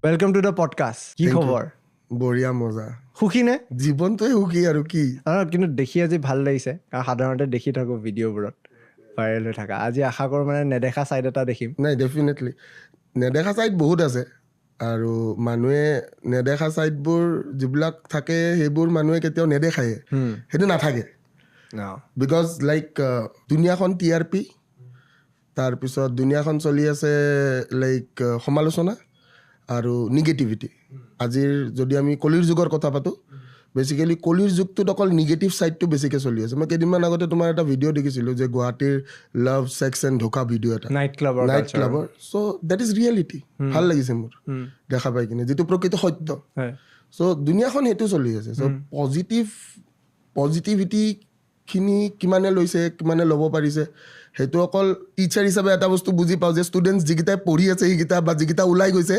Welcome to the podcast. কি Thank you. খবৰ? বঢ়িয়া মজা সুখী নে? জীৱনটোৱে সুখী আৰু কি কিন্তু দেখি আজি ভাল লাগিছে, কাৰণ সাধাৰণতে দেখি থাকোঁ ভিডিঅ'বোৰত ভাইৰেল হৈ থকা। আজি আশা কৰোঁ মানে নেদেখা ছাইড এটা দেখিম। নাই ডেফিনেটলি নেদেখা ছাইড বহুত আছে আৰু মানুহে নেদেখা ছাইডবোৰ যিবিলাক থাকে সেইবোৰ মানুহে কেতিয়াও নেদেখায়ে সেইটো নাথাকে বিকজ লাইক দুনিয়াখন TRP তাৰপিছত দুনিয়াখন চলি আছে লাইক সমালোচনা আৰু নিগেটিভিটি। আজিৰ যদি আমি কলিৰ যুগৰ কথা পাতোঁ বেচিকেলি কলিৰ যুগটোত অকল নিগেটিভ ছাইডটো বেছিকৈ চলি আছে। মই কেইদিনমান আগতে তোমাৰ এটা ভিডিঅ' দেখিছিলোঁ যে গুৱাহাটীৰ লাভ ছেক্স এণ্ড ধোকা ভিডিঅ' এটা নাইট ক্লাবৰ চ' ডেট ইজ ৰিয়েলিটি। ভাল লাগিছে মোৰ দেখা পাই কিনে, যিটো প্ৰকৃত সত্য। চ' দুনিয়াখন সেইটো চলি আছে। চ' পজিটিভিটিখিনি কিমানে লৈছে কিমানে ল'ব পাৰিছে সেইটো অকল টিচাৰ হিচাপে এটা বস্তু বুজি পাওঁ যে ষ্টুডেণ্টছ যিকেইটাই পঢ়ি আছে সেইকেইটা বা যিকেইটা ওলাই গৈছে